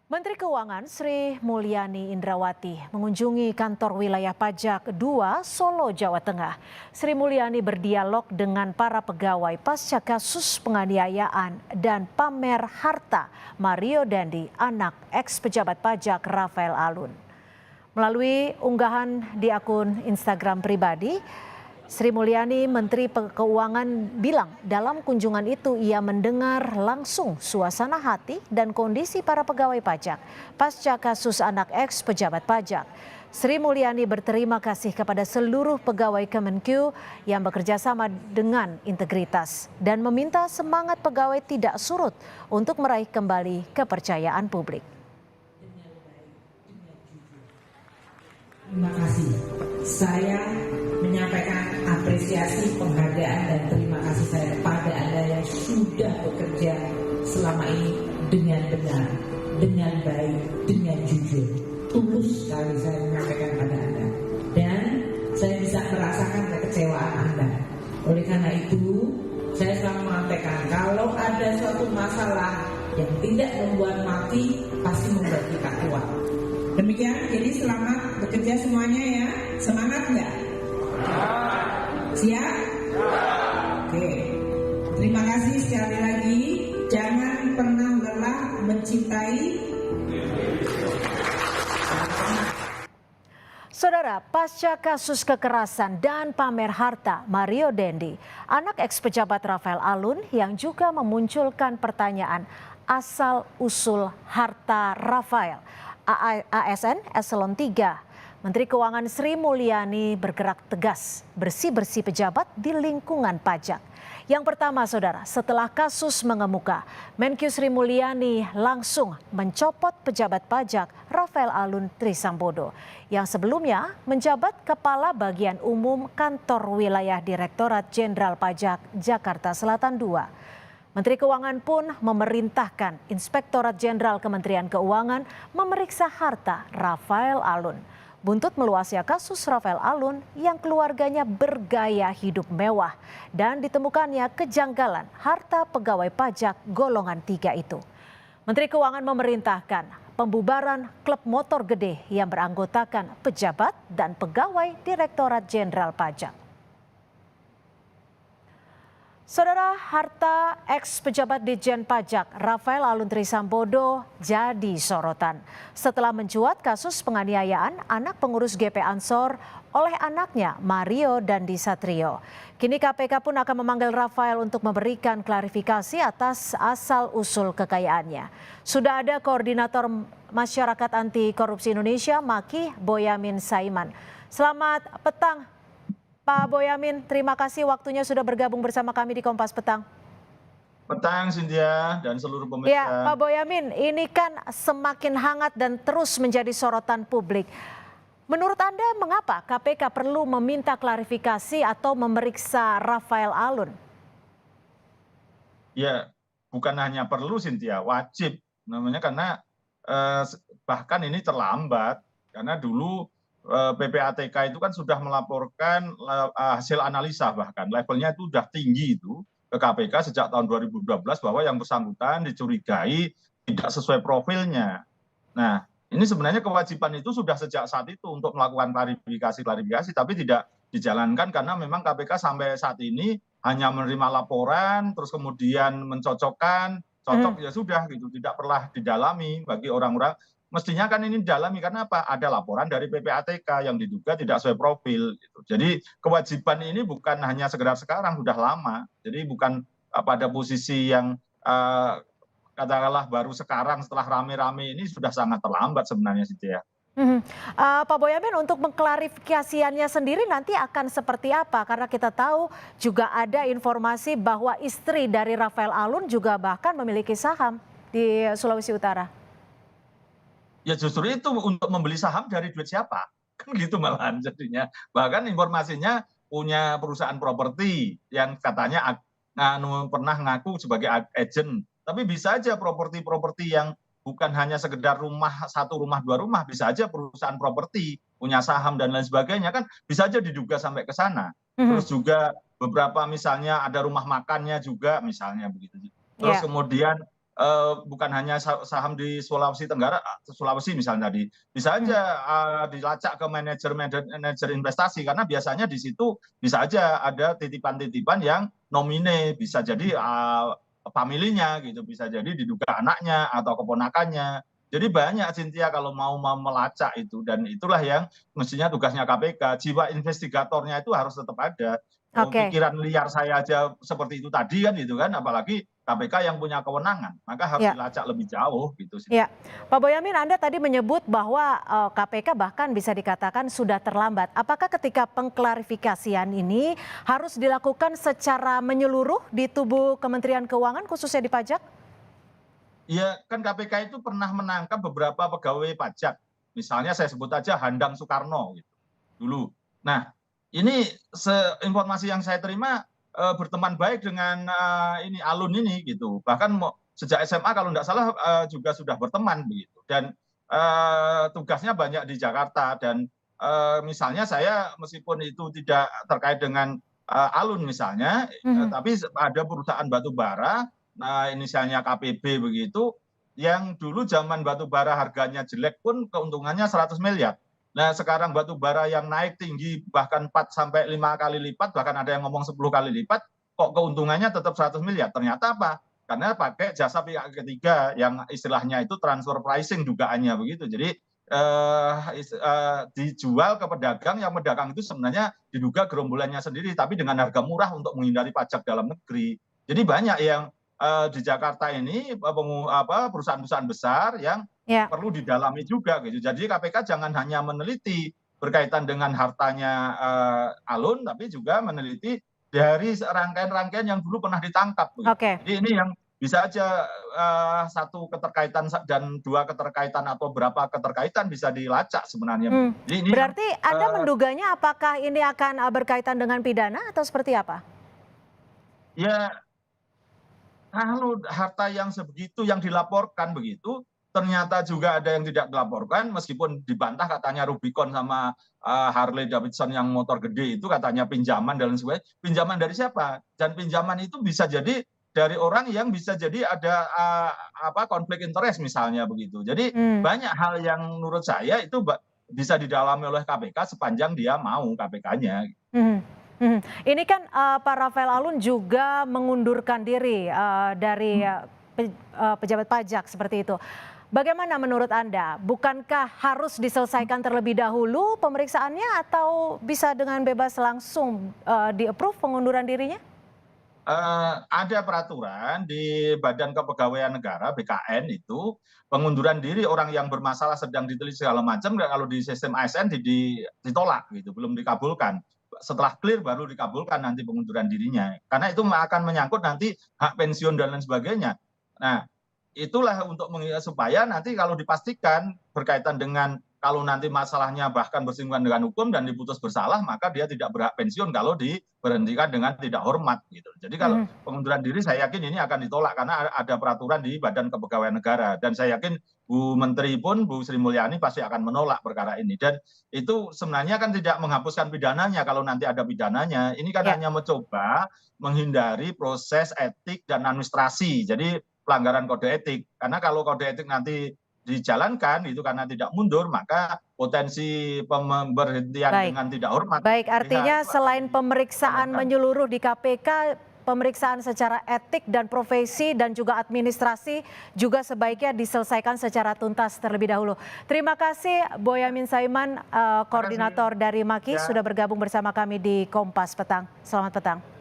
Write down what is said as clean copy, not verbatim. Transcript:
Menteri Keuangan Sri Mulyani Indrawati mengunjungi kantor wilayah pajak 2 Solo, Jawa Tengah. Sri Mulyani berdialog dengan para pegawai pasca kasus penganiayaan dan pamer harta Mario Dandi, anak ex-pejabat pajak Rafael Alun. Melalui unggahan di akun Instagram pribadi, Sri Mulyani, Menteri Keuangan, bilang dalam kunjungan itu ia mendengar langsung suasana hati dan kondisi para pegawai pajak pasca kasus anak ex pejabat pajak. Sri Mulyani berterima kasih kepada seluruh pegawai Kemenkeu yang bekerja sama dengan integritas dan meminta semangat pegawai tidak surut untuk meraih kembali kepercayaan publik. Terima kasih. Saya menyampaikan apresiasi, penghargaan, dan terima kasih saya kepada Anda yang sudah bekerja selama ini dengan benar, dengan baik, dengan jujur. Tulus sekali saya menyampaikan pada Anda. Dan saya bisa merasakan kekecewaan Anda. Oleh karena itu, saya selalu menyampaikan kalau ada suatu masalah yang tidak membuat mati, pasti membuat kita kuat. Demikian, jadi selamat bekerja semuanya ya. Semangat nggak? Siap? Oke. Terima kasih sekali lagi. Jangan pernah lelah mencintai. Saudara, pasca kasus kekerasan dan pamer harta Mario Dandi, anak ex-pejabat Rafael Alun yang juga memunculkan pertanyaan asal-usul harta Rafael, ASN Eselon 3. Menteri Keuangan Sri Mulyani bergerak tegas bersih-bersih pejabat di lingkungan pajak. Yang pertama, saudara, setelah kasus mengemuka, Menkyu Sri Mulyani langsung mencopot pejabat pajak Rafael Alun Trisambodo yang sebelumnya menjabat Kepala Bagian Umum Kantor Wilayah Direktorat Jenderal Pajak Jakarta Selatan II. Menteri Keuangan pun memerintahkan Inspektorat Jenderal Kementerian Keuangan memeriksa harta Rafael Alun. Buntut meluasnya kasus Rafael Alun yang keluarganya bergaya hidup mewah dan ditemukannya kejanggalan harta pegawai pajak golongan 3 itu. Menteri Keuangan memerintahkan pembubaran klub motor gede yang beranggotakan pejabat dan pegawai Direktorat Jenderal Pajak. Saudara, harta ex-pejabat Ditjen Pajak Rafael Alun Trisambodo jadi sorotan setelah mencuat kasus penganiayaan anak pengurus GP Ansor oleh anaknya Mario Dandi Satrio. Kini KPK pun akan memanggil Rafael untuk memberikan klarifikasi atas asal-usul kekayaannya. Sudah ada Koordinator Masyarakat Anti Korupsi Indonesia, Maki Boyamin Saiman. Selamat petang, Pak Boyamin, terima kasih waktunya sudah bergabung bersama kami di Kompas Petang. Petang, Cynthia, dan seluruh pemirsa. Ya, Pak Boyamin, ini kan semakin hangat dan terus menjadi sorotan publik. Menurut Anda, mengapa KPK perlu meminta klarifikasi atau memeriksa Rafael Alun? Ya, bukan hanya perlu, Cynthia, wajib. Namanya karena bahkan ini terlambat. Karena dulu PPATK itu kan sudah melaporkan hasil analisa, bahkan levelnya itu sudah tinggi itu ke KPK sejak tahun 2012 bahwa yang bersangkutan dicurigai tidak sesuai profilnya. Nah, ini sebenarnya kewajiban itu sudah sejak saat itu untuk melakukan klarifikasi, tapi tidak dijalankan karena memang KPK sampai saat ini hanya menerima laporan, terus kemudian mencocokkan, cocok ya sudah gitu, tidak pernah didalami bagi orang-orang. Mestinya kan ini didalami karena apa? Ada laporan dari PPATK yang diduga tidak sesuai profil. Gitu. Jadi kewajiban ini bukan hanya sekedar sekarang, sudah lama. Jadi bukan pada posisi yang katakanlah baru sekarang setelah rame-rame ini sudah sangat terlambat sebenarnya sih ya. Pak Boyamin, untuk mengklarifikasiannya sendiri nanti akan seperti apa? Karena kita tahu juga ada informasi bahwa istri dari Rafael Alun juga bahkan memiliki saham di Sulawesi Utara. Ya justru itu untuk membeli saham dari duit siapa? Kan gitu malahan jadinya. Bahkan informasinya punya perusahaan properti yang katanya pernah ngaku sebagai agent. Tapi bisa aja properti-properti yang bukan hanya sekedar rumah, satu rumah, dua rumah. Bisa aja perusahaan properti, punya saham dan lain sebagainya. Kan bisa aja diduga sampai ke sana. Terus juga beberapa misalnya ada rumah makannya juga misalnya begitu. Terus kemudian bukan hanya saham di Sulawesi Tenggara, Sulawesi misalnya tadi, bisa aja dilacak ke manajer investasi karena biasanya di situ bisa aja ada titipan-titipan yang nomine, bisa jadi familinya gitu, bisa jadi diduga anaknya atau keponakannya. Jadi banyak Cynthia kalau mau melacak itu, dan itulah yang mestinya tugasnya KPK. Jiwa investigatornya itu harus tetap ada. Oke. Pikiran liar saya aja seperti itu tadi kan gitu kan, apalagi KPK yang punya kewenangan, maka harus Ya. dilacak lebih jauh gitu. Ya, Pak Boyamin, Anda tadi menyebut bahwa KPK bahkan bisa dikatakan sudah terlambat. Apakah ketika pengklarifikasian ini harus dilakukan secara menyeluruh di tubuh Kementerian Keuangan, khususnya di pajak? Ya kan KPK itu pernah menangkap beberapa pegawai pajak. Misalnya saya sebut aja Handang Soekarno gitu dulu. Nah, ini informasi yang saya terima berteman baik dengan ini Alun ini gitu. Bahkan sejak SMA kalau tidak salah juga sudah berteman begitu. Dan tugasnya banyak di Jakarta, dan misalnya saya meskipun itu tidak terkait dengan Alun misalnya, tapi ada perusahaan batu bara, nah inisialnya KPB begitu, yang dulu zaman batu bara harganya jelek pun keuntungannya 100 miliar. Nah sekarang batu bara yang naik tinggi bahkan 4 sampai 5 kali lipat, bahkan ada yang ngomong 10 kali lipat, kok keuntungannya tetap 100 miliar. Ternyata apa? Karena pakai jasa pihak ketiga yang istilahnya itu transfer pricing dugaannya begitu. Jadi dijual ke pedagang, yang pedagang itu sebenarnya diduga gerombolannya sendiri tapi dengan harga murah untuk menghindari pajak dalam negeri. Jadi banyak yang di Jakarta ini perusahaan-perusahaan besar yang Ya. perlu didalami juga gitu. Jadi KPK jangan hanya meneliti berkaitan dengan hartanya Alun, tapi juga meneliti dari rangkaian-rangkaian yang dulu pernah ditangkap. Gitu. Oke. Jadi ini yang bisa aja satu keterkaitan dan dua keterkaitan atau berapa keterkaitan bisa dilacak sebenarnya. Jadi ini Berarti Anda menduganya apakah ini akan berkaitan dengan pidana atau seperti apa? Ya kalau harta yang sebegitu yang dilaporkan begitu, ternyata juga ada yang tidak dilaporkan, meskipun dibantah katanya Rubicon sama Harley Davidson yang motor gede itu katanya pinjaman dan lain sebagainya. Pinjaman dari siapa? Dan pinjaman itu bisa jadi dari orang yang bisa jadi ada konflik interest misalnya begitu. Jadi banyak hal yang menurut saya itu bisa didalami oleh KPK sepanjang dia mau KPK-nya. Ini kan Pak Rafael Alun juga mengundurkan diri dari pejabat pajak seperti itu. Bagaimana menurut Anda? Bukankah harus diselesaikan terlebih dahulu pemeriksaannya atau bisa dengan bebas langsung di-approve pengunduran dirinya? Ada peraturan di Badan Kepegawaian Negara (BKN) itu pengunduran diri orang yang bermasalah sedang diteliti segala macam, dan kalau di sistem ASN ditolak gitu, belum dikabulkan. Setelah clear baru dikabulkan nanti pengunduran dirinya, karena itu akan menyangkut nanti hak pensiun dan lain sebagainya. Nah itulah untuk supaya nanti kalau dipastikan berkaitan dengan kalau nanti masalahnya bahkan bersinggungan dengan hukum dan diputus bersalah, maka dia tidak berhak pensiun kalau diberhentikan dengan tidak hormat gitu. Jadi kalau pengunduran diri saya yakin ini akan ditolak karena ada peraturan di Badan Kepegawaian Negara, dan saya yakin Bu Menteri pun, Bu Sri Mulyani pasti akan menolak perkara ini, dan itu sebenarnya kan tidak menghapuskan pidananya kalau nanti ada pidananya. Ini kan hanya mencoba menghindari proses etik dan administrasi, jadi pelanggaran kode etik. Karena kalau kode etik nanti dijalankan itu karena tidak mundur, maka potensi pemberhentian dengan tidak hormat. Baik, artinya selain pemeriksaan menyeluruh di KPK, pemeriksaan secara etik dan profesi dan juga administrasi juga sebaiknya diselesaikan secara tuntas terlebih dahulu. Terima kasih Boyamin Saiman, koordinator dari MAKI, sudah bergabung bersama kami di Kompas Petang. Selamat petang.